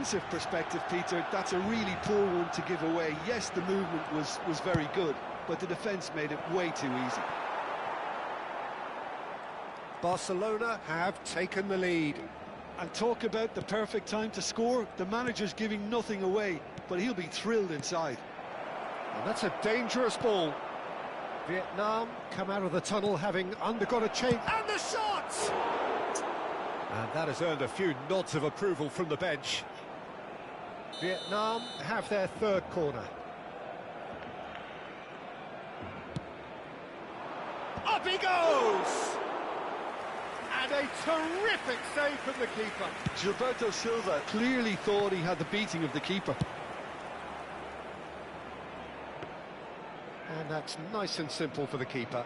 defensive perspective, Peter, that's a really poor one to give away. Yes, the movement was very good, but the defence made it way too easy. Barcelona have taken the lead. And talk about the perfect time to score. The manager's giving nothing away, but he'll be thrilled inside. And that's a dangerous ball. Vietnam come out of the tunnel having undergone a change. And the shot! And that has earned a few nods of approval from the bench. Vietnam have their third corner. Up he goes! And a terrific save from the keeper. Gilberto Silva clearly thought he had the beating of the keeper. And that's nice and simple for the keeper.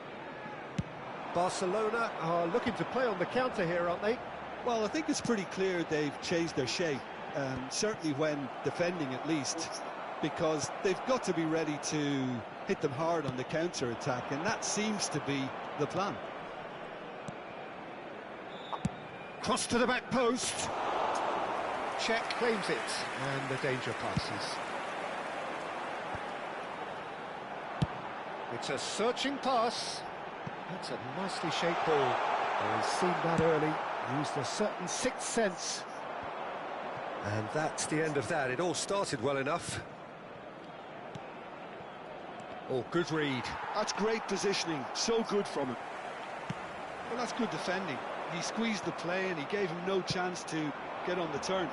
Barcelona are looking to play on the counter here, aren't they? Well, I think it's pretty clear they've changed their shape, certainly when defending at least, because they've got to be ready to hit them hard on the counter-attack, and that seems to be the plan. Cross to the back post. Czech claims it, and the danger passes. It's a searching pass. That's a nicely shaped ball. He's seen that early, used a certain sixth sense. And that's the end of that. It all started well enough. Oh, good read. That's great positioning, so good from him. Well, that's good defending. He squeezed the play and he gave him no chance to get on the turn.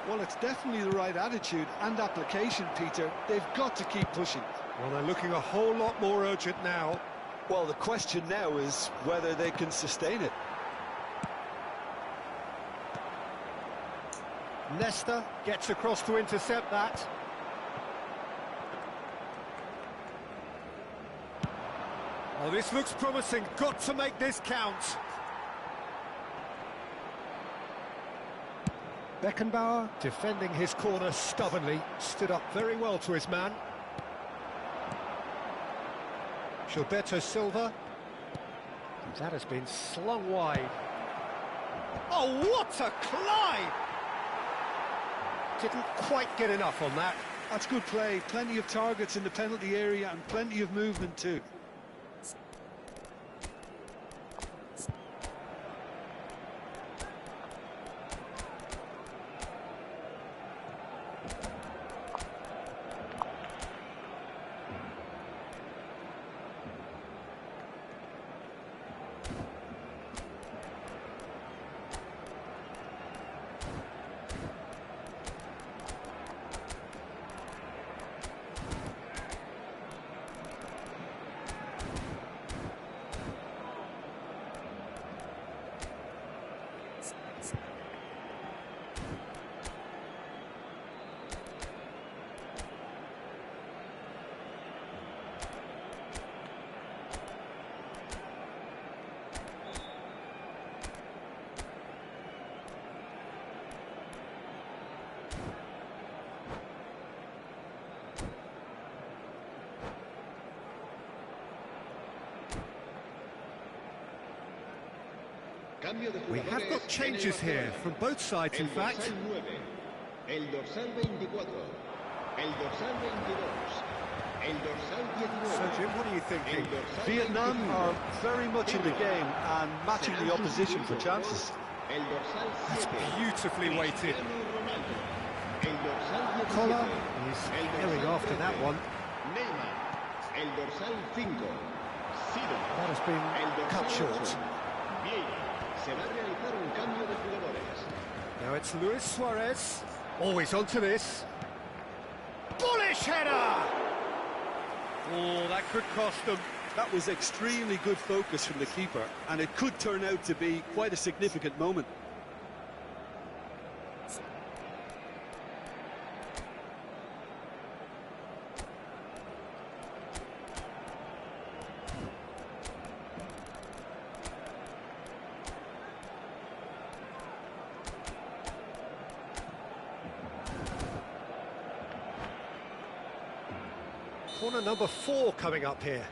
Well, it's definitely the right attitude and application, Peter. They've got to keep pushing. Well, they're looking a whole lot more urgent now. Well, the question now is whether they can sustain it. Nesta gets across to intercept that. Oh, this looks promising. Got to make this count. Beckenbauer, defending his corner stubbornly, stood up very well to his man. Gilberto Silva. That has been slung wide. Oh, what a climb! Didn't quite get enough on that. That's good play. Plenty of targets in the penalty area and plenty of movement too. We have got changes here from both sides, in fact. El dorsal 24, el dorsal 22, el dorsal 19. So, Jim, what are you thinking? Vietnam are very much in the game and matching the opposition for chances. That's beautifully weighted. Collar is herring after that one. That has been cut short. Now it's Luis Suarez. Always onto this. Bullish header! Oh, that could cost them. That was extremely good focus from the keeper, and it could turn out to be quite a significant moment. Corner number 4 coming up here.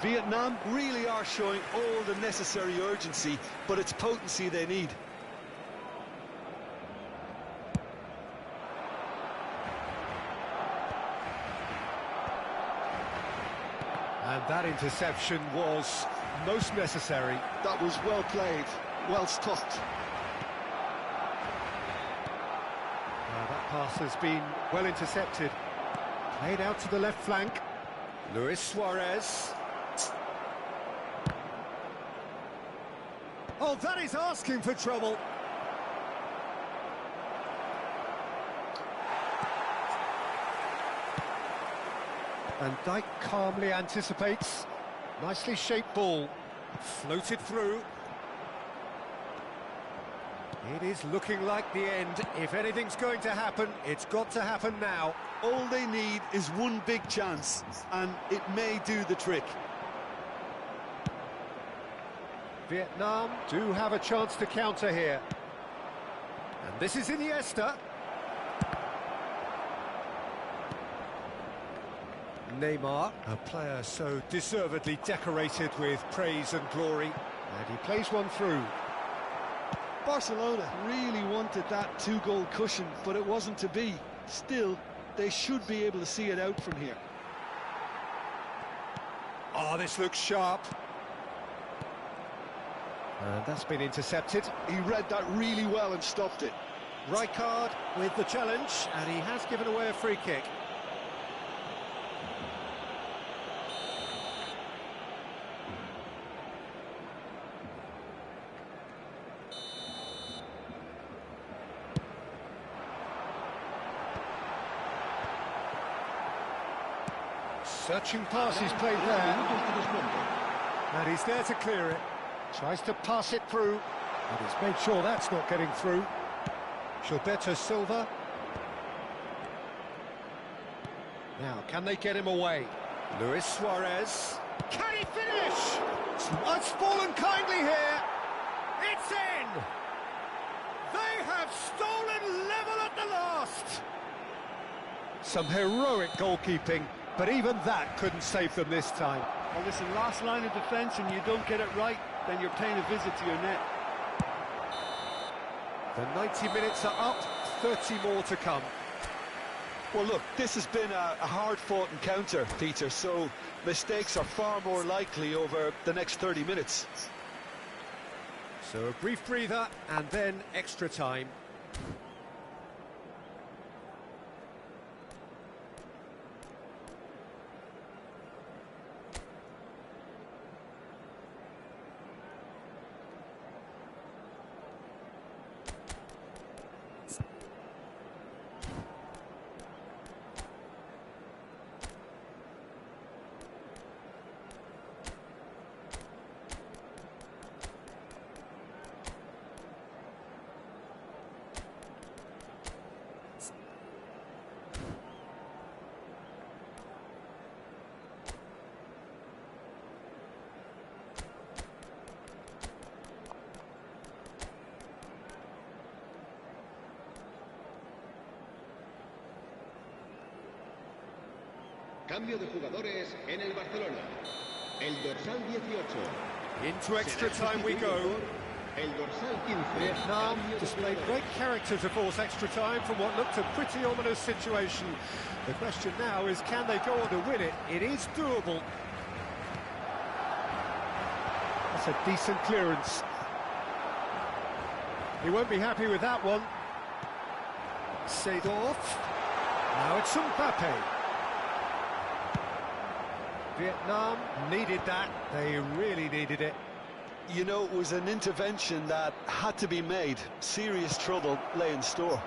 Vietnam really are showing all the necessary urgency, but it's potency they need. And that interception was most necessary. That was well played, well stopped. That pass has been well intercepted. Played out to the left flank. Luis Suarez. Oh, that is asking for trouble. And Dijk calmly anticipates. Nicely shaped ball. Floated through. It is looking like the end. If anything's going to happen, it's got to happen now. All they need is one big chance, and it may do the trick. Vietnam do have a chance to counter here. And this is Iniesta. Neymar, a player so deservedly decorated with praise and glory. And he plays one through. Barcelona really wanted that two-goal cushion, but it wasn't to be. Still, they should be able to see it out from here. Oh, this looks sharp. And that's been intercepted. He read that really well and stopped it. Rijkaard with the challenge, and he has given away a free kick. Searching pass he's played there. And he's there to clear it. Tries to pass it through. And he's made sure that's not getting through. Gilberto Silva. Now, can they get him away? Luis Suarez. Can he finish? It's fallen kindly here. It's in! They have stolen level at the last! Some heroic goalkeeping, but even that couldn't save them this time. Well, listen, last line of defence and you don't get it right, then you're paying a visit to your net. The 90 minutes are up, 30 more to come. Well, look, this has been a hard-fought encounter, Peter, so mistakes are far more likely over the next 30 minutes. So a brief breather and then extra time. Cambio de jugadores en el Barcelona. El dorsal 18. Into extra time we go. El dorsal 15. Vietnam displayed great character to force extra time from what looked a pretty ominous situation. The question now is, can they go on to win it? It is doable. That's a decent clearance. He won't be happy with that one. Seedorf. Now it's Mbappe. Vietnam needed that. They really needed it. You know, it was an intervention that had to be made. Serious trouble lay in store.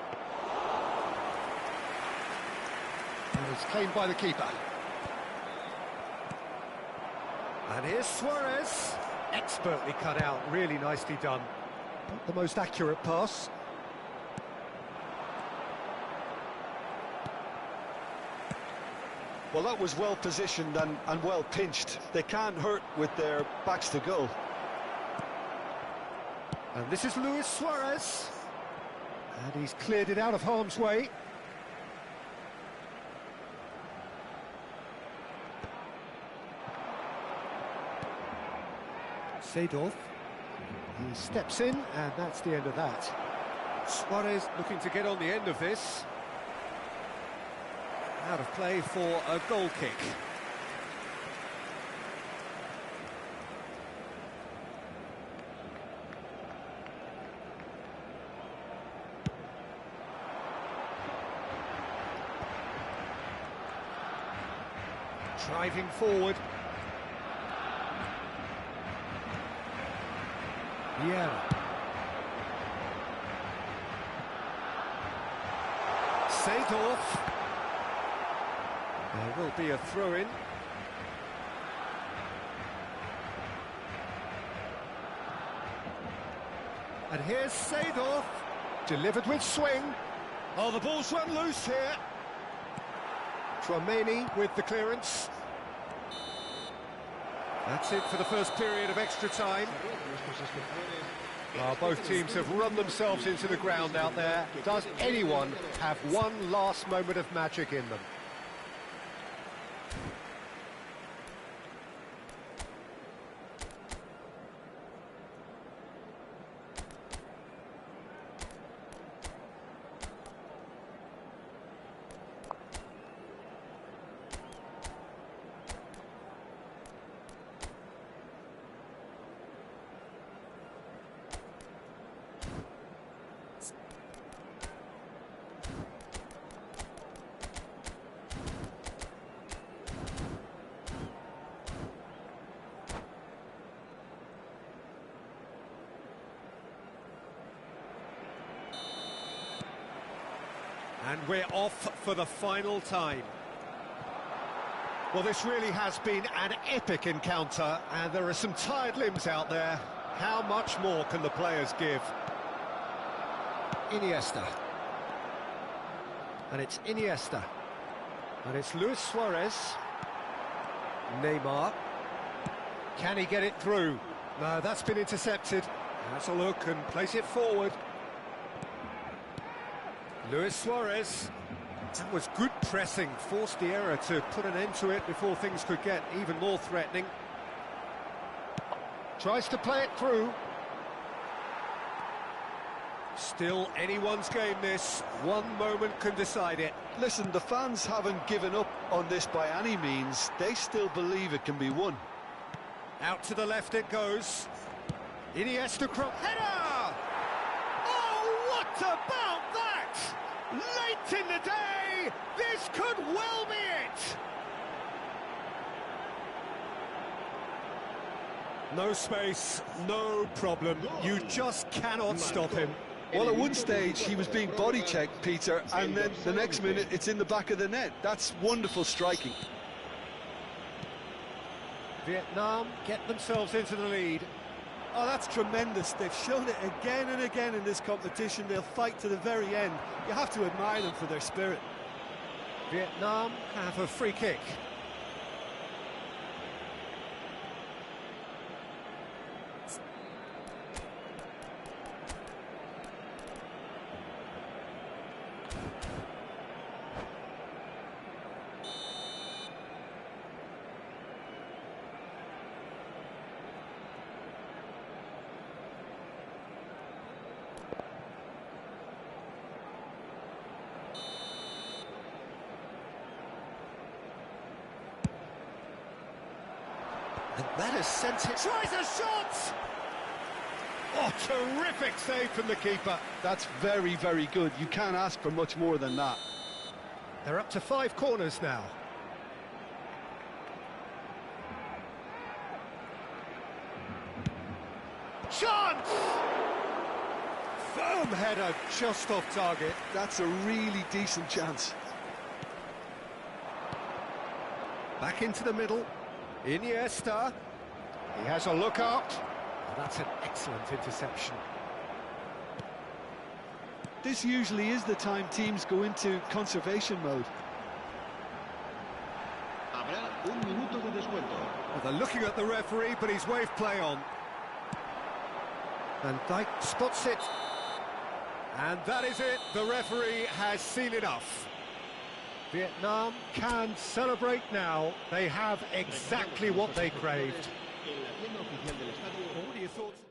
And it's claimed by the keeper. And here's Suarez. Expertly cut out, really nicely done. Not the most accurate pass. Well, that was well positioned and well pinched. They can't hurt with their backs to goal. And this is Luis Suarez. And he's cleared it out of harm's way. Seedorf. He steps in, and that's the end of that. Suarez looking to get on the end of this. Out of play for a goal kick. Driving forward. Yeah. Seedorf. There will be a throw-in. And here's Seedorf. Delivered with swing. Oh, the ball's run loose here. Tchouaméni with the clearance. That's it for the first period of extra time. Well, both teams have run themselves into the ground out there. Does anyone have one last moment of magic in them? And we're off for the final time. Well, this really has been an epic encounter, and there are some tired limbs out there. How much more can the players give? Iniesta. And it's Iniesta. And it's Luis Suarez. Neymar. Can he get it through? No, that's been intercepted. That's a look and place it forward. Luis Suarez. That was good pressing, forced the error to put an end to it before things could get even more threatening. Tries to play it through. Still anyone's game this. One moment can decide it. Listen, the fans haven't given up on this by any means. They still believe it can be won. Out to the left it goes. Iniesta cross. Header! Oh, what about that? Late in the day, this could well be it. No space, no problem. You just cannot stop him. Well, at one stage he was being body checked, Peter, and then the next minute it's in the back of the net. That's wonderful striking. Vietnam get themselves into the lead. Oh, that's tremendous. They've shown it again and again in this competition. They'll fight to the very end. You have to admire them for their spirit. Vietnam have a free kick. And that has sent it. Tries a shot! Oh, terrific save from the keeper. That's very, very good. You can't ask for much more than that. They're up to 5 corners now. Chance! Firm header just off target. That's a really decent chance. Back into the middle. Iniesta. He has a look out. Oh, that's an excellent interception. This usually is the time teams go into conservation mode. Habrá un minuto de descuento. Well, they're looking at the referee, but he's waved play on. Van Dijk spots it. And that is it. The referee has seen enough. Vietnam can celebrate now. They have exactly what they craved. En la tienda oficial del estadio. What are your thoughts?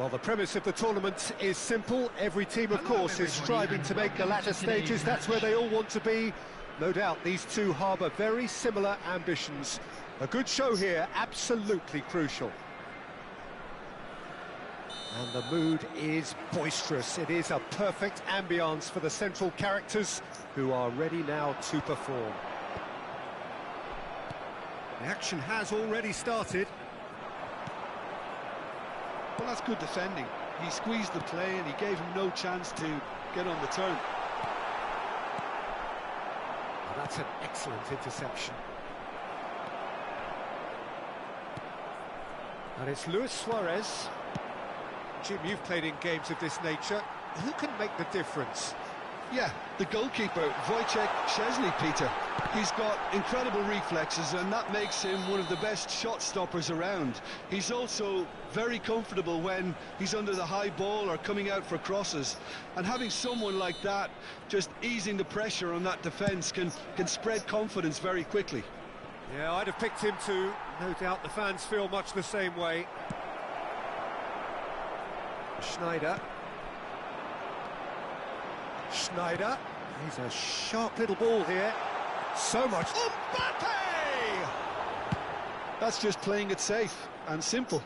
Well, the premise of the tournament is simple. Every team, of course, is striving to make the latter stages. That's where they all want to be. No doubt these two harbour very similar ambitions. A good show here, absolutely crucial. And the mood is boisterous. It is a perfect ambience for the central characters who are ready now to perform. The action has already started. Well, that's good defending. He squeezed the play and he gave him no chance to get on the turn. Well, that's an excellent interception. And it's Luis Suarez. Jim, you've played in games of this nature. Who can make the difference? Yeah, the goalkeeper, Wojciech Szczesny, Peter. He's got incredible reflexes and that makes him one of the best shot stoppers around. He's also very comfortable when he's under the high ball or coming out for crosses. And having someone like that just easing the pressure on that defence can spread confidence very quickly. Yeah, I'd have picked him too. No doubt the fans feel much the same way. Schneider, he's a sharp little ball here. So much. Mbappe! That's just playing it safe and simple.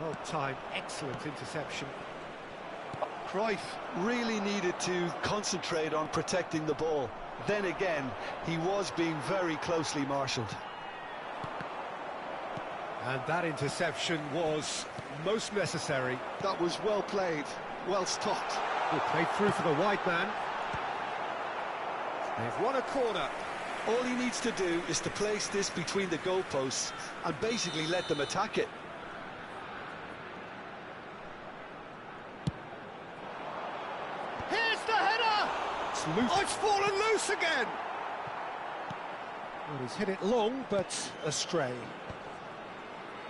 Well timed, excellent interception. Cruyff really needed to concentrate on protecting the ball. Then again, he was being very closely marshalled. And that interception was most necessary. That was well played, well stopped. Well, played through for the wide man. They've won a corner. All he needs to do is to place this between the goalposts and basically let them attack it. Here's the header! It's loose. Oh, it's fallen loose again! Well, he's hit it long, but astray.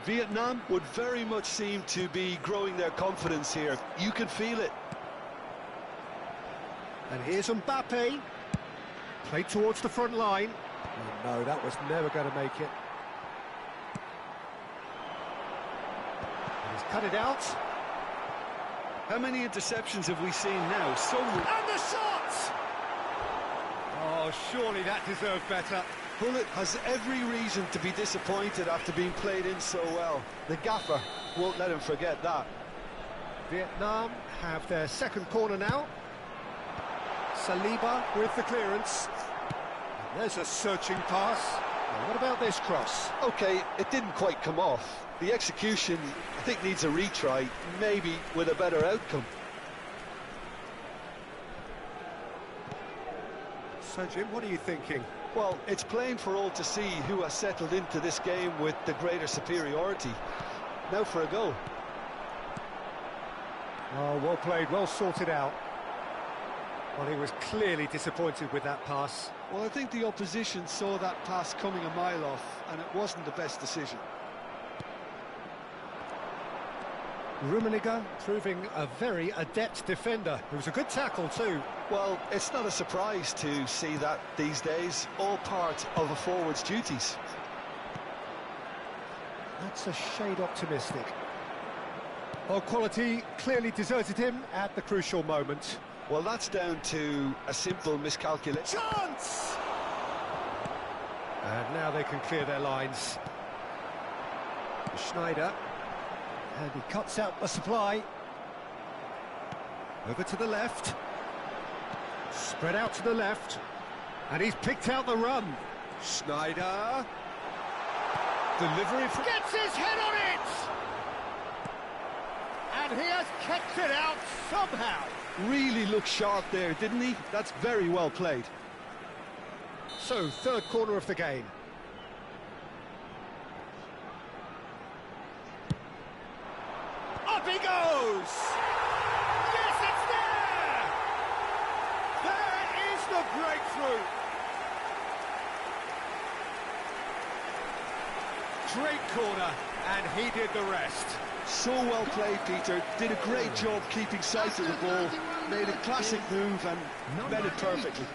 Vietnam would very much seem to be growing their confidence here. You can feel it. And here's Mbappe. Played towards the front line. Oh, no, that was never going to make it. And he's cut it out. How many interceptions have we seen now? So many. And the shot! Oh, surely that deserved better. Bullet has every reason to be disappointed after being played in so well. The gaffer won't let him forget that. Vietnam have their second corner now. Saliba with the clearance. And there's a searching pass. Now, what about this cross? OK, it didn't quite come off. The execution, I think, needs a retry, maybe with a better outcome. So, Jim, what are you thinking? Well, it's plain for all to see who has settled into this game with the greater superiority. Now for a goal. Oh, well played, well sorted out. Well, he was clearly disappointed with that pass. Well, I think the opposition saw that pass coming a mile off, and it wasn't the best decision. Rummenigge proving a very adept defender. It was a good tackle too. Well, it's not a surprise to see that these days, all part of a forward's duties. That's a shade optimistic. Well, quality clearly deserted him at the crucial moment. Well, that's down to a simple miscalculation. Chance! And now they can clear their lines. Schneider. And he cuts out the supply. Over to the left. Spread out to the left. And he's picked out the run. Schneider. Delivery from... Gets his head on it! And he has kept it out somehow. Really looked sharp there, didn't he? That's very well played. So, third corner of the game. Up he goes! Yes, it's there! There is the breakthrough! Great corner, and he did the rest. So well played, Peter. Did a great job keeping sight of the ball. Made a classic move and met it perfectly.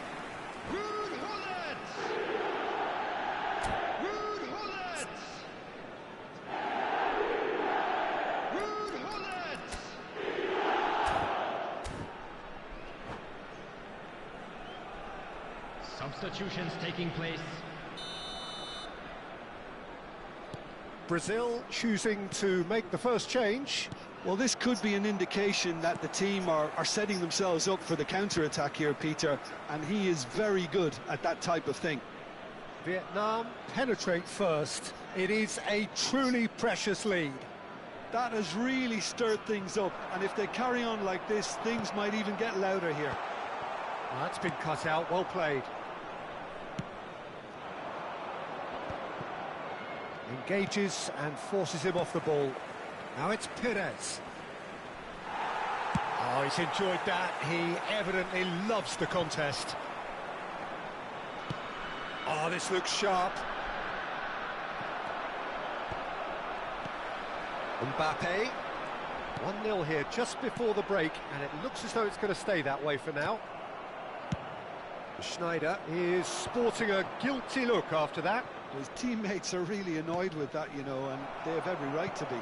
substitutions taking place. Brazil choosing to make the first change. Well, this could be an indication that the team are setting themselves up for the counter-attack here, Peter, and he is very good at that type of thing. Vietnam penetrate first. It is a truly precious lead. That has really stirred things up, and if they carry on like this, things might even get louder here. Well, that's been cut out, well played. Engages and forces him off the ball. Now it's Perez. Oh, he's enjoyed that. He evidently loves the contest. Oh, this looks sharp. Mbappe. 1-0 here just before the break, and it looks as though it's going to stay that way for now. Schneider is sporting a guilty look after that. His teammates are really annoyed with that, you know, and they have every right to be.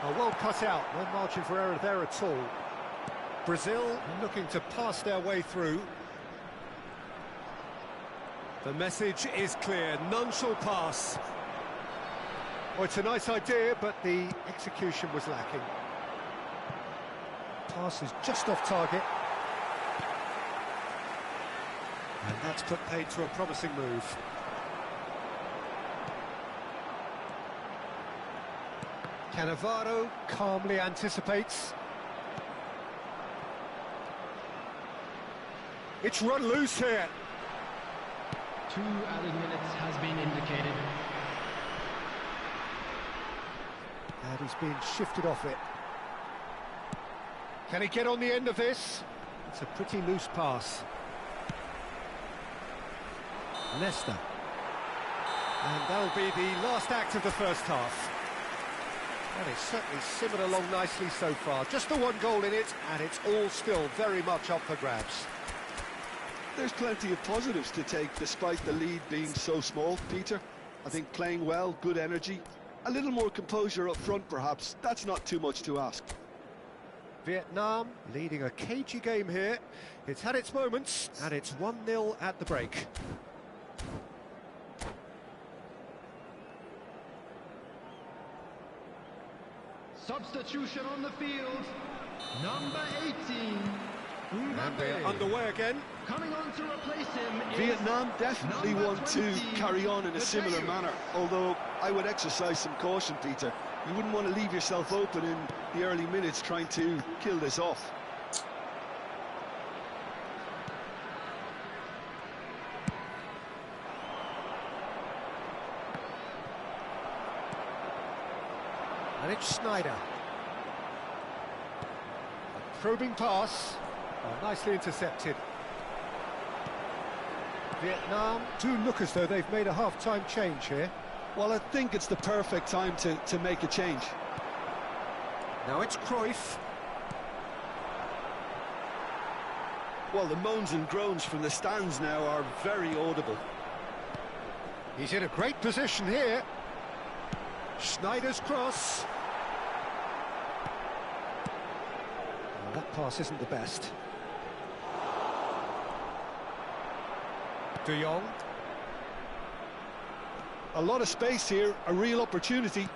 Oh, well cut out, no margin for error there at all. Brazil looking to pass their way through. The message is clear, none shall pass. Oh, it's a nice idea, but the execution was lacking. Pass is just off target. And that's put paid to a promising move. Cannavaro calmly anticipates. It's run loose here. 2 added minutes has been indicated. And he's being shifted off it. Can he get on the end of this? It's a pretty loose pass. Leicester. And that'll be the last act of the first half. And it's certainly simmered along nicely so far. Just the 1 goal in it, and it's all still very much up for grabs. There's plenty of positives to take despite the lead being so small, Peter. I think playing well, good energy, a little more composure up front perhaps, that's not too much to ask. Vietnam leading a cagey game here. It's had its moments, and it's 1-0 at the break. Substitution on the field, number 18, And they're underway again. Coming on to replace him is Vietnam definitely want to carry on in a similar manner, although I would exercise some caution, Peter. You wouldn't want to leave yourself open in the early minutes trying to kill this off. And it's Schneider. A probing pass. Oh, nicely intercepted. Vietnam do look as though they've made a half-time change here. Well, I think it's the perfect time to make a change. Now it's Cruyff. Well, the moans and groans from the stands now are very audible. He's in a great position here. Schneider's cross. Oh, that pass isn't the best. De Jong. A lot of space here, a real opportunity.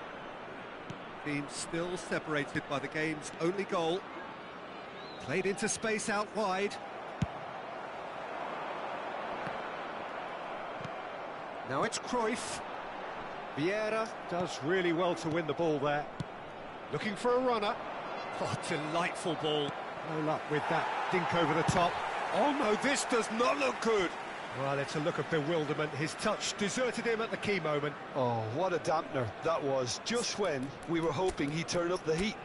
Being still separated by the game's only goal. Played into space out wide. Now it's Cruyff. Vieira does really well to win the ball there. Looking for a runner. Oh, delightful ball. No luck with that dink over the top. Oh no, this does not look good. Well, it's a look of bewilderment. His touch deserted him at the key moment. Oh, what a dampener that was, just when we were hoping he'd turn up the heat.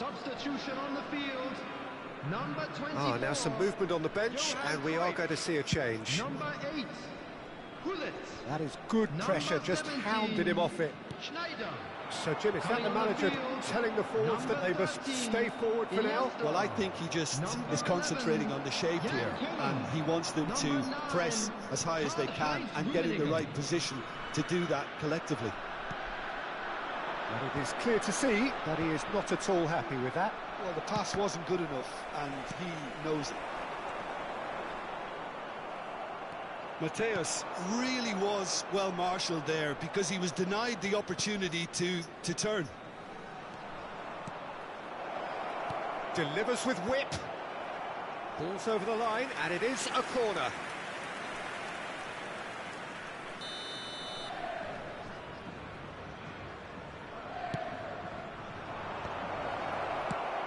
Substitution on the field. Number 24. Ah, now some movement on the bench, and we are going to see a change. Number 8. Gullit. That is good pressure, just 17, hounded him off it. Schneider. So, Jim, is that the manager telling the forwards that they must stay forward for now? Well, I think he just is concentrating on the shape here, and he wants them to press as high as they can and get in the right position to do that collectively. But it is clear to see that he is not at all happy with that. Well, the pass wasn't good enough, and he knows it. Mateus really was well marshalled there because he was denied the opportunity to turn. Delivers with whip. Ball's over the line, and it is a corner.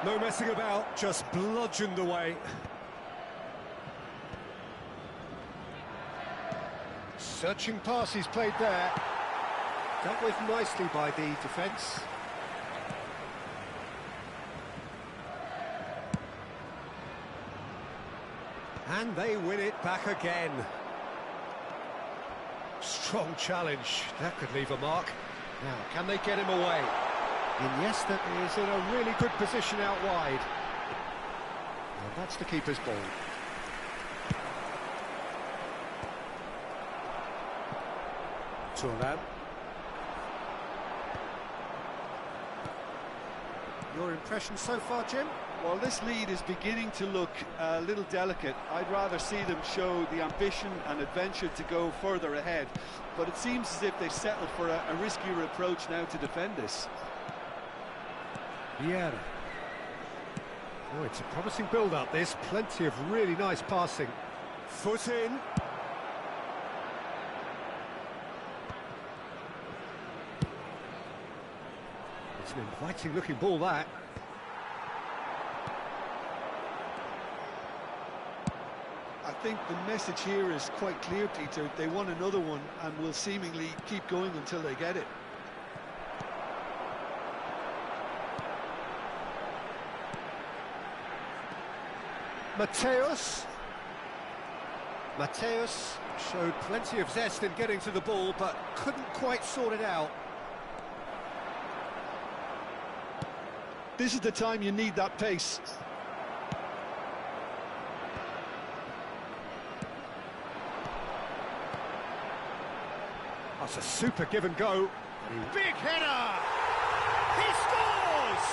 No messing about, just bludgeoned away. Searching pass he's played there. Dealt with nicely by the defence. And they win it back again. Strong challenge. That could leave a mark. Now, can they get him away? Iniesta is in a really good position out wide. And that's the keeper's ball. Tauland. Your impression so far, Jim? Well, this lead is beginning to look a little delicate. I'd rather see them show the ambition and adventure to go further ahead. But it seems as if they've settled for a riskier approach now to defend this. Vieira. Oh, it's a promising build-up, this. Plenty of really nice passing. Foot in. It's an inviting-looking ball, that. I think the message here is quite clear, Peter. They want another one and will seemingly keep going until they get it. Mateus showed plenty of zest in getting to the ball, but couldn't quite sort it out. This is the time you need that pace. That's a super give and go. Big header! He scores!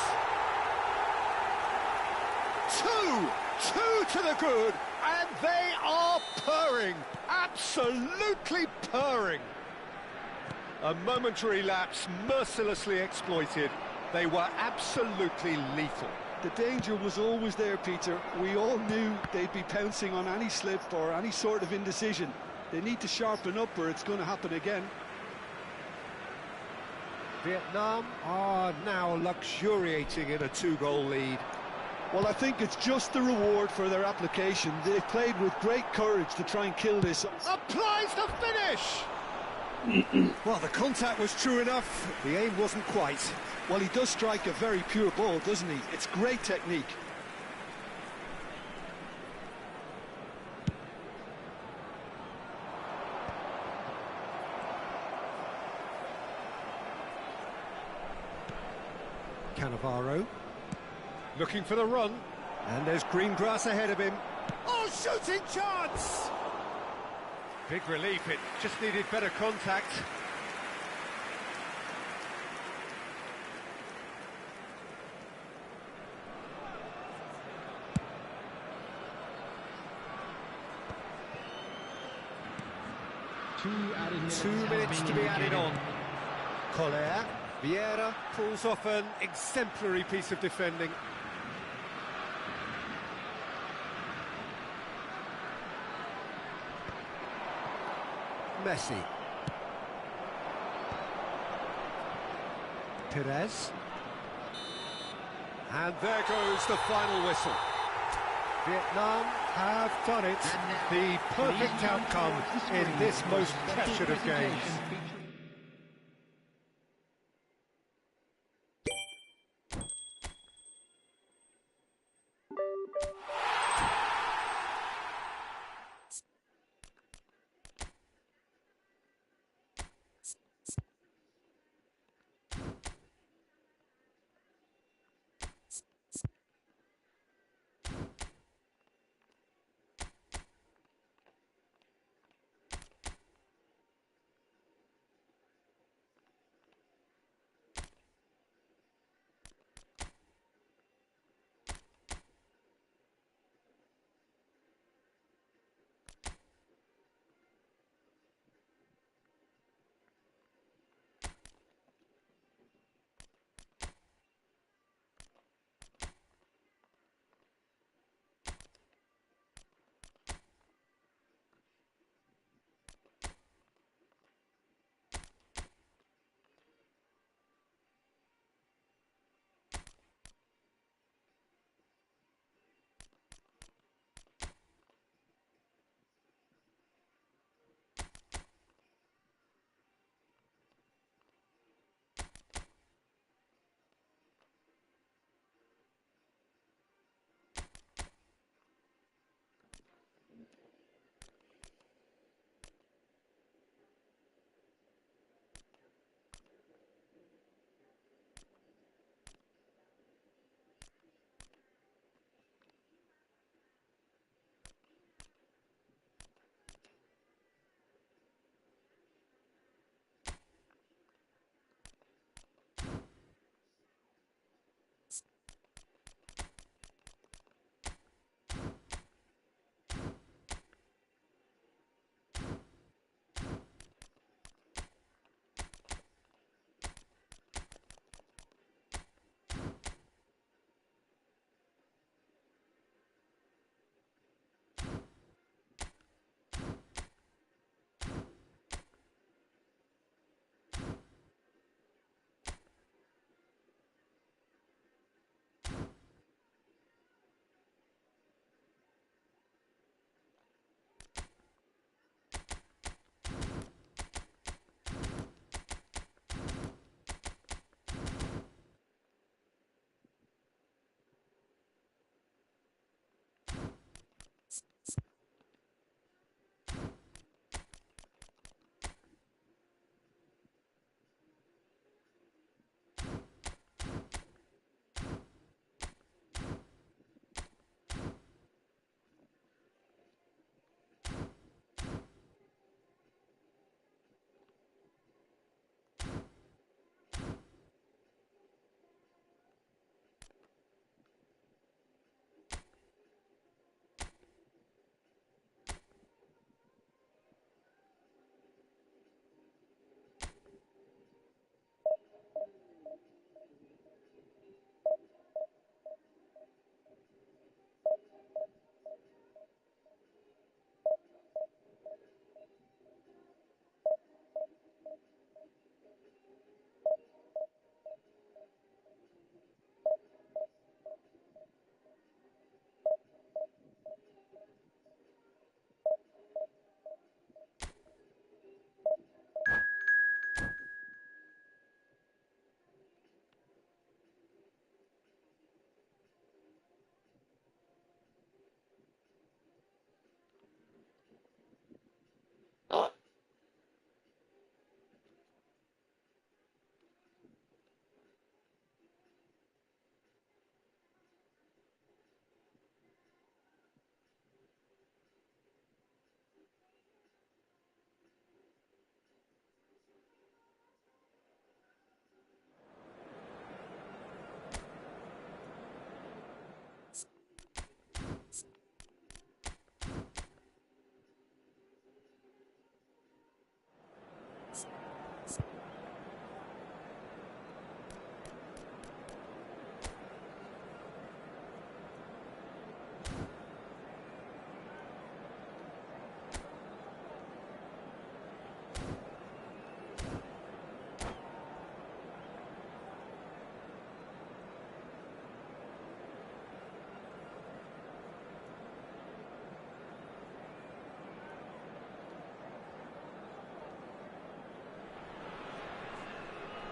Two to the good, and they are purring, absolutely purring. A momentary lapse mercilessly exploited. They were absolutely lethal. The danger was always there, Peter. We all knew they'd be pouncing on any slip or any sort of indecision. They need to sharpen up or it's going to happen again. Vietnam are now luxuriating in a 2-goal lead. Well, I think it's just the reward for their application. They've played with great courage to try and kill this. Applies the finish! Well, the contact was true enough. The aim wasn't quite. Well, he does strike a very pure ball, doesn't he? It's great technique. Cannavaro. Looking for the run. And there's green grass ahead of him. Oh, shooting chance! Big relief, it just needed better contact. Two minutes to be added on. Collier. Vieira pulls off an exemplary piece of defending. Messi. Perez. And there goes the final whistle. Vietnam have done it. The perfect outcome in this most pressured of games.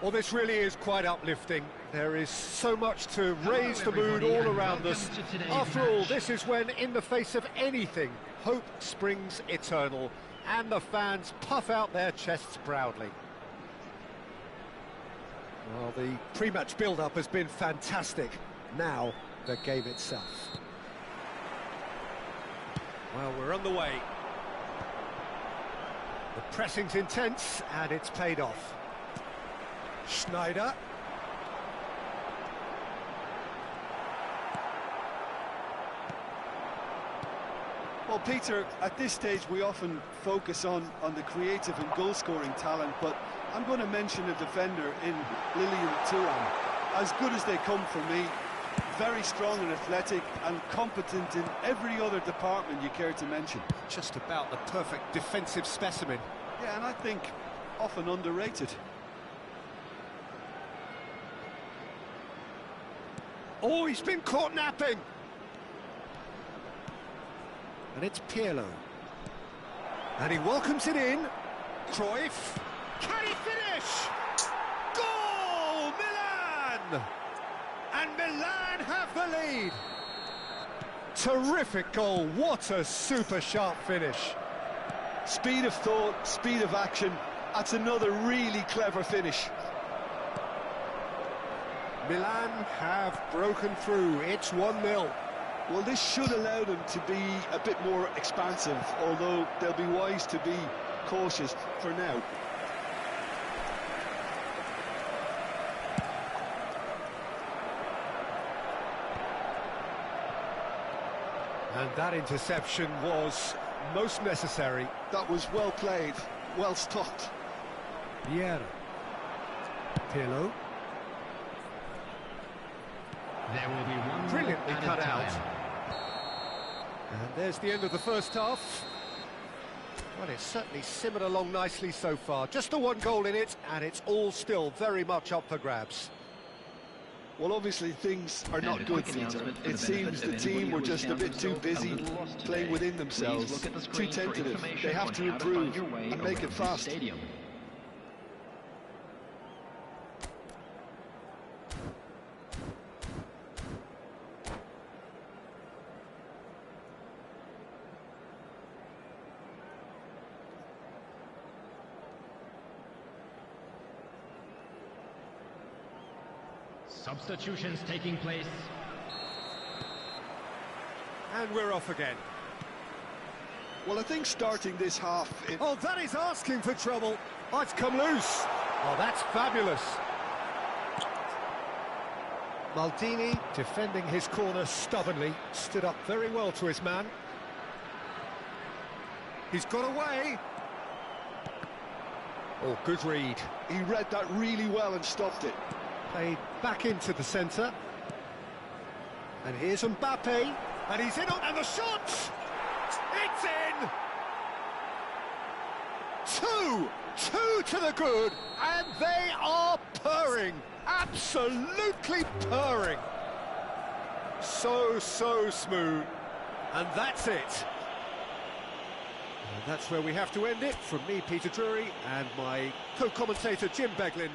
Well, this really is quite uplifting. There is so much to raise the mood all around us. After all, this is when, in the face of anything, hope springs eternal, and the fans puff out their chests proudly. Well, the pre-match build-up has been fantastic. Now, the game itself. Well, we're on the way. The pressing's intense, and it's paid off. Schneider. Well, Peter, at this stage we often focus on the creative and goal-scoring talent, but I'm going to mention a defender in Lilian Thuram. As good as they come for me, very strong and athletic and competent in every other department you care to mention. Just about the perfect defensive specimen. Yeah, and I think often underrated. Oh, he's been caught napping! And it's Pirlo. And he welcomes it in. Cruyff. Can he finish? Goal! Milan! And Milan have the lead. Terrific goal. What a super sharp finish. Speed of thought, speed of action. That's another really clever finish. Milan have broken through. It's 1-0. Well, this should allow them to be a bit more expansive, although they'll be wise to be cautious for now. And that interception was most necessary. That was well played, well stopped. Vieira. Pirlo. There will be one Brilliantly cut out. And there's the end of the first half. Well, it's certainly simmered along nicely so far. Just the one goal in it, and it's all still very much up for grabs. Well, obviously things are not good, Peter. It seems the team were just a bit too busy playing within themselves, too tentative. They have to improve and make it fast. Substitutions taking place. And we're off again. Well, I think starting this half... Oh, that is asking for trouble. Oh, it's come loose. Oh, that's fabulous. Maldini, defending his corner stubbornly, stood up very well to his man. He's got away. Oh, good read. He read that really well and stopped it. Played back into the centre. And here's Mbappe. And he's in on... And the shot! It's in! Two to the good. And they are purring. Absolutely purring. So smooth. And that's it. And that's where we have to end it. From me, Peter Drury, and my co-commentator, Jim Beglin.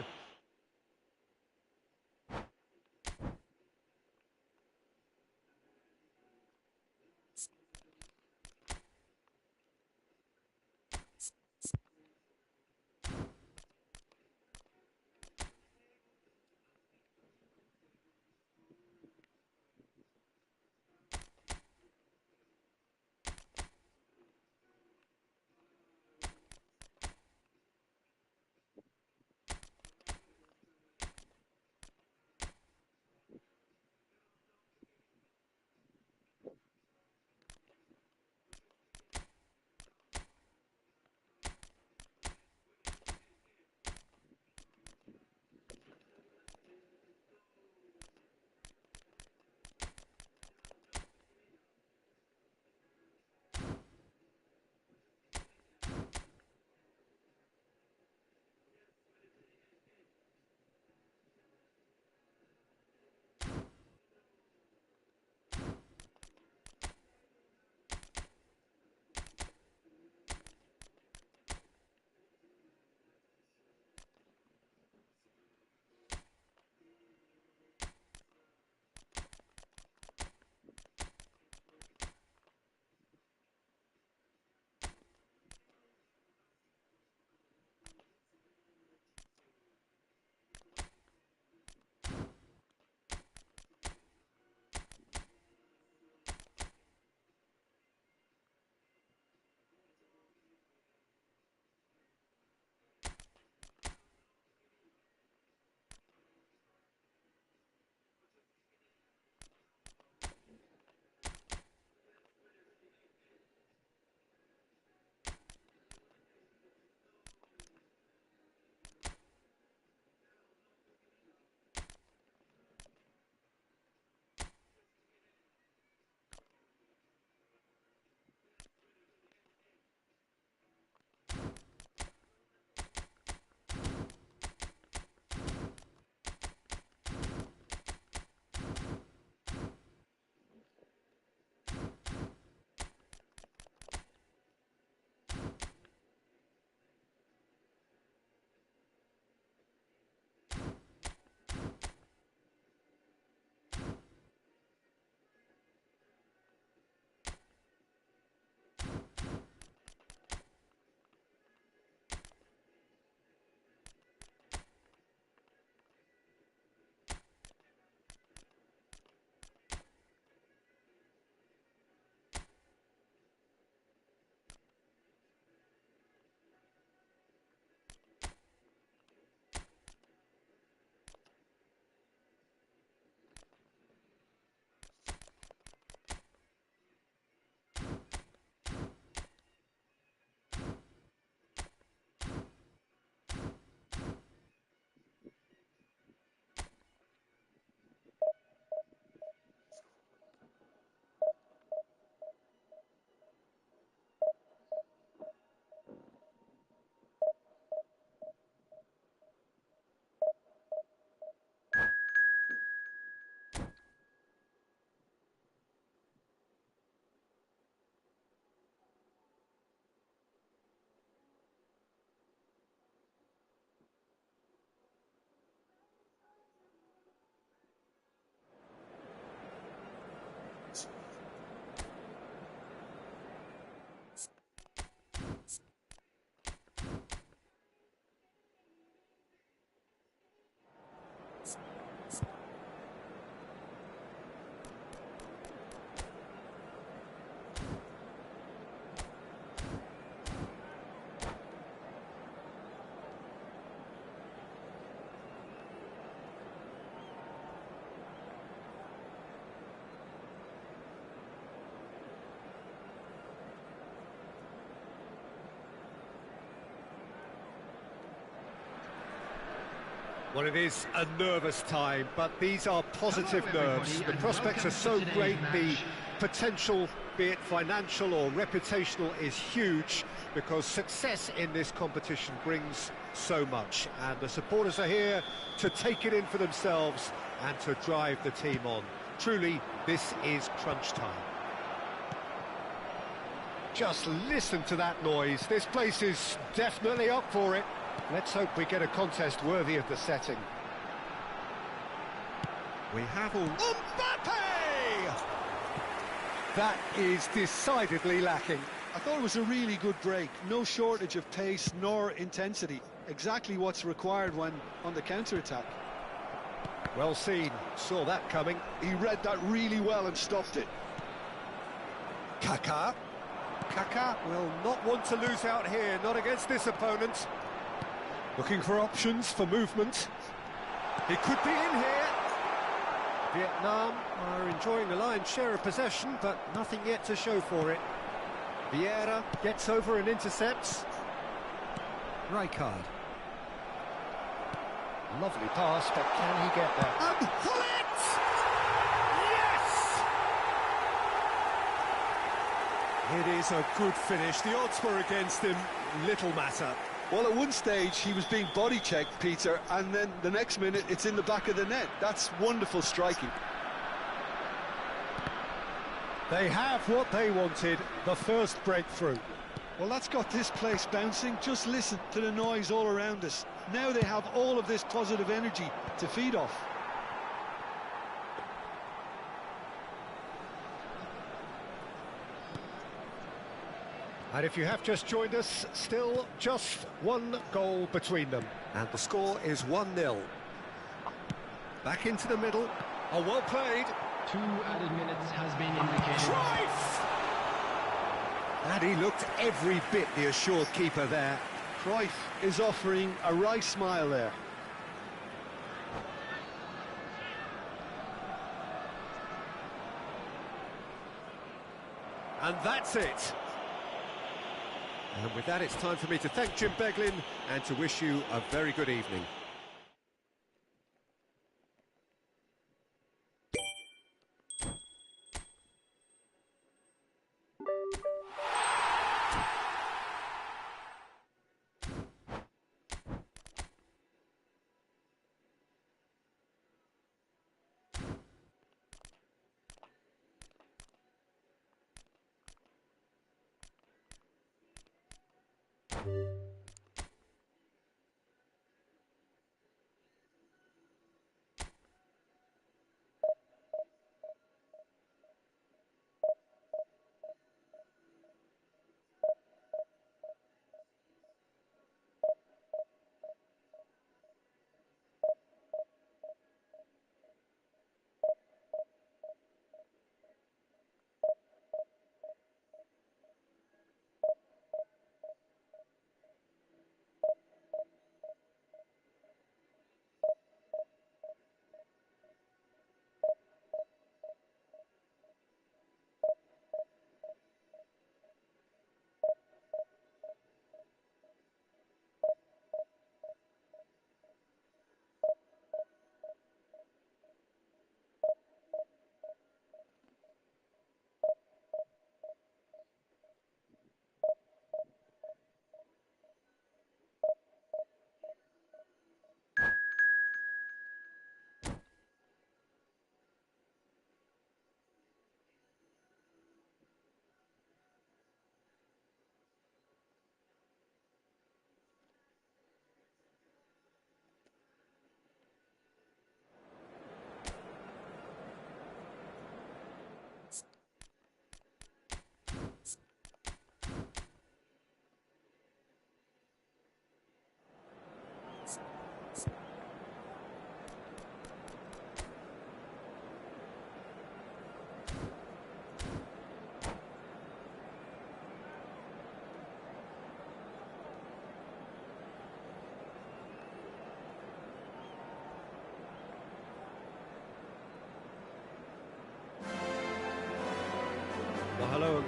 Well, it is a nervous time, but these are positive nerves. The prospects are so great, the potential, be it financial or reputational, is huge because success in this competition brings so much. And the supporters are here to take it in for themselves and to drive the team on. Truly, this is crunch time. Just listen to that noise. This place is definitely up for it. Let's hope we get a contest worthy of the setting. We have all... Mbappe! That is decidedly lacking. I thought it was a really good break. No shortage of pace nor intensity. Exactly what's required when on the counter-attack. Well seen. Saw that coming. He read that really well and stopped it. Kaká. Kaká will not want to lose out here, not against this opponent. Looking for options for movement. He could be in here. Vietnam are enjoying the lion's share of possession, but nothing yet to show for it. Vieira gets over and intercepts. Rijkaard. Lovely pass, but can he get there? And Hullet! Yes! It is a good finish. The odds were against him. Little matter. Well, at one stage he was being body-checked, Peter, and then the next minute it's in the back of the net. That's wonderful striking. They have what they wanted, the first breakthrough. Well, that's got this place bouncing. Just listen to the noise all around us. Now they have all of this positive energy to feed off. And if you have just joined us, still just one goal between them. And the score is 1-0. Back into the middle. Oh, well played. 2 added minutes has been indicated. Cruyff! And he looked every bit the assured keeper there. Cruyff is offering a wry smile there. And that's it. And with that, it's time for me to thank Jim Beglin and to wish you a very good evening.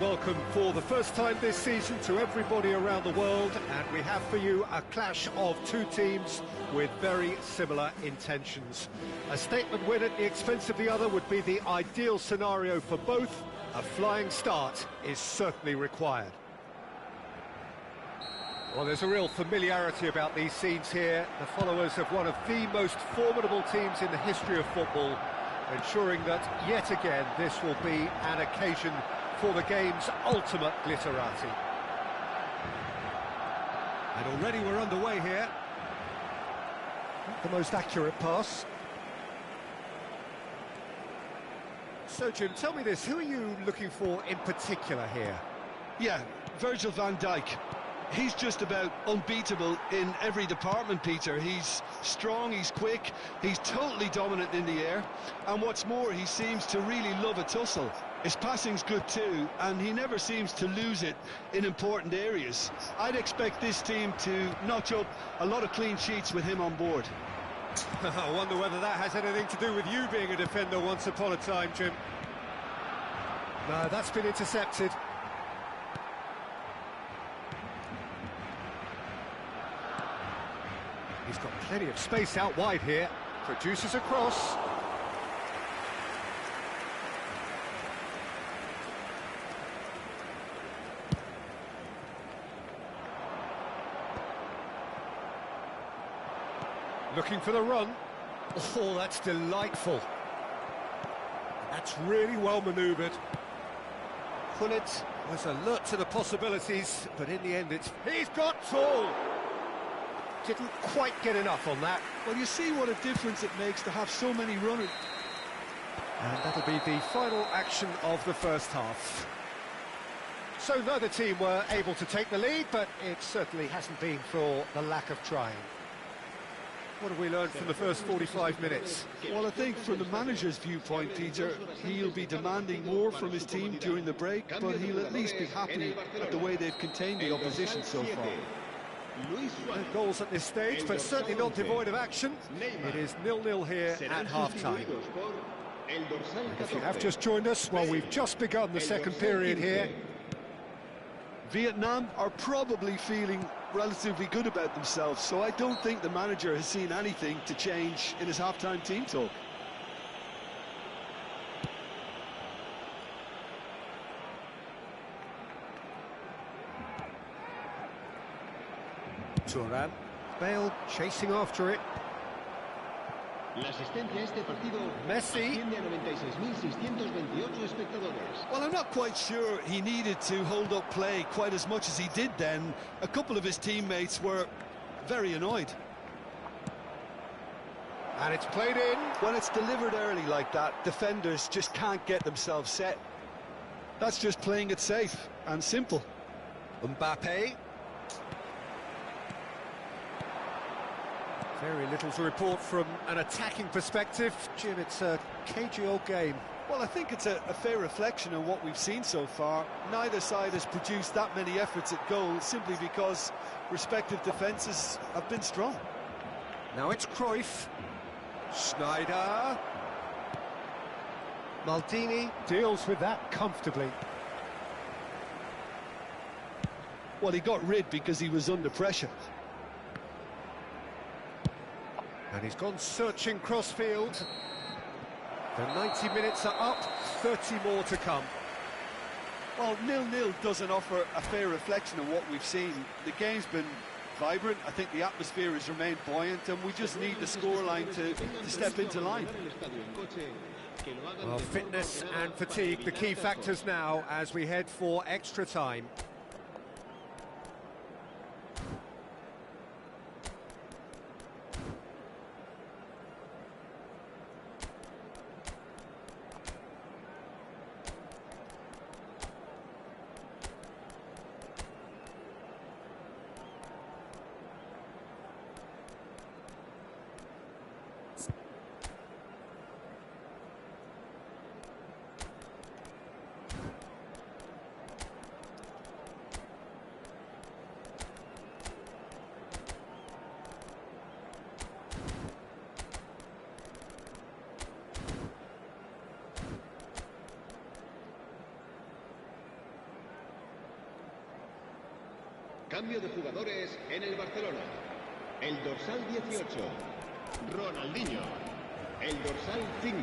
welcome for the first time this season to everybody around the world, and we have for you a clash of two teams with very similar intentions. A statement win at the expense of the other would be the ideal scenario for both. A flying start is certainly required. Well, there's a real familiarity about these scenes here. The followers of one of the most formidable teams in the history of football, ensuring that, yet again, this will be an occasion for the game's ultimate glitterati. And already we're underway here. Not the most accurate pass. So, Jim, tell me this, who are you looking for in particular here? Yeah, Virgil van Dijk. He's just about unbeatable in every department, Peter. He's strong, he's quick, he's totally dominant in the air, and what's more, he seems to really love a tussle. His passing's good too, and he never seems to lose it in important areas. I'd expect this team to notch up a lot of clean sheets with him on board. I wonder whether that has anything to do with you being a defender once upon a time, Jim. No, that's been intercepted. He's got plenty of space out wide here. Produces a cross. Looking for the run. Oh, that's delightful. That's really well manoeuvred. Gullit was alert to the possibilities, but in the end he's got all. Didn't quite get enough on that. Well, you see what a difference it makes to have so many runners. And that'll be the final action of the first half. So neither team were able to take the lead, but it certainly hasn't been for the lack of trying. What have we learned from the first 45 minutes? Well, I think from the manager's viewpoint, Peter, he'll be demanding more from his team during the break, but he'll at least be happy at the way they've contained the opposition so far. No goals at this stage, but certainly not devoid of action. It is 0-0 here at half-time. If you have just joined us, well, we've just begun the second period here. Vietnam are probably feeling relatively good about themselves, so I don't think the manager has seen anything to change in his half-time team talk. Turan, Bale chasing after it. La asistencia a este partido Messi. asciende a 96.628 espectadores. Well, I'm not quite sure he needed to hold up play quite as much as he did then. A couple of his teammates were very annoyed. And it's played in. When it's delivered early like that, defenders just can't get themselves set. That's just playing it safe and simple. Mbappe. Very little to report from an attacking perspective. Jim, it's a cagey old game. Well, I think it's a fair reflection of what we've seen so far. Neither side has produced that many efforts at goal simply because respective defences have been strong. Now it's Cruyff. Schneider. Maldini deals with that comfortably. Well, he got rid because he was under pressure. And he's gone searching crossfield. The 90 minutes are up, 30 more to come. Well, 0-0 doesn't offer a fair reflection of what we've seen. The game's been vibrant, I think the atmosphere has remained buoyant, and we just need the scoreline to step into line. Well, fitness and fatigue, the key factors now as we head for extra time. Cambio de jugadores en el Barcelona. El dorsal 18, Ronaldinho. El dorsal 5.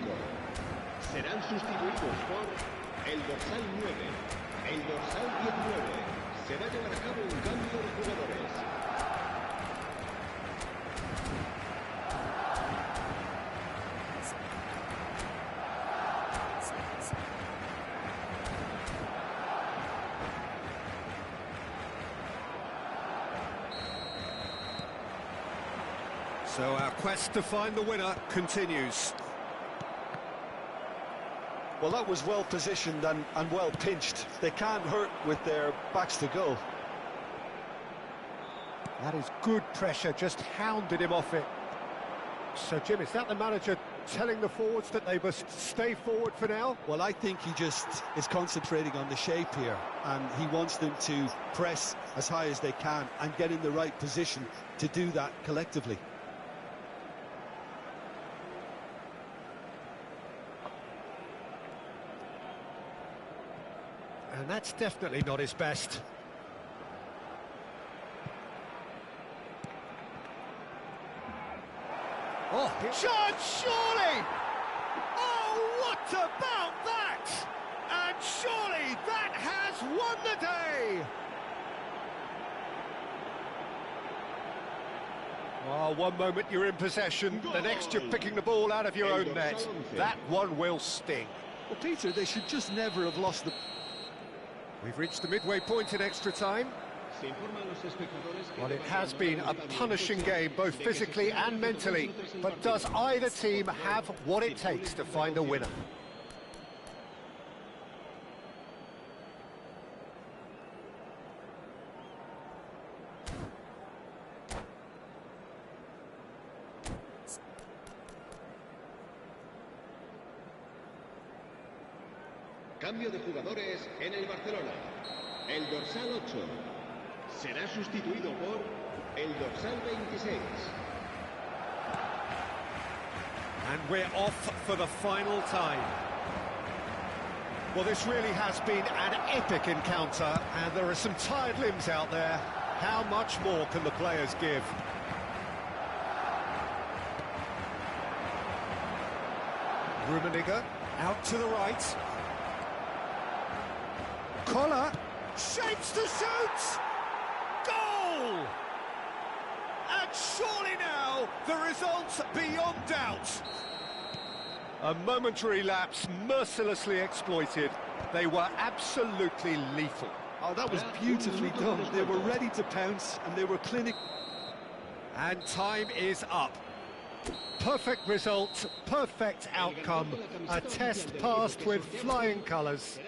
Serán sustituidos por el dorsal 9. El dorsal 19. Se va a llevar a cabo un cambio de jugadores. So our quest to find the winner continues. Well, that was well positioned and well pinched. They can't hurt with their backs to goal. That is good pressure, just hounded him off it. So, Jim, is that the manager telling the forwards that they must stay forward for now? Well, I think he just is concentrating on the shape here, and he wants them to press as high as they can and get in the right position to do that collectively. And that's definitely not his best. Oh, John, surely! Oh, what about that? And surely that has won the day! Oh, one moment you're in possession, the next you're picking the ball out of your own net. That one will sting. Well, Peter, they should just never have lost the... We've reached the midway point in extra time. Well, it has been a punishing game, both physically and mentally. But does either team have what it takes to find a winner? Cambio de jugadores en el Barcelona. El dorsal 8 será sustituido por el dorsal 26. And we're off for the final time. Well, this really has been an epic encounter, and there are some tired limbs out there. How much more can the players give? Rummenigge out to the right. Collar shapes to shoot! Goal! And surely now, the result's beyond doubt. A momentary lapse mercilessly exploited. They were absolutely lethal. Oh, that was beautifully done. They were ready to pounce, and they were clinical. And time is up. Perfect result, perfect outcome. A test passed with flying colours.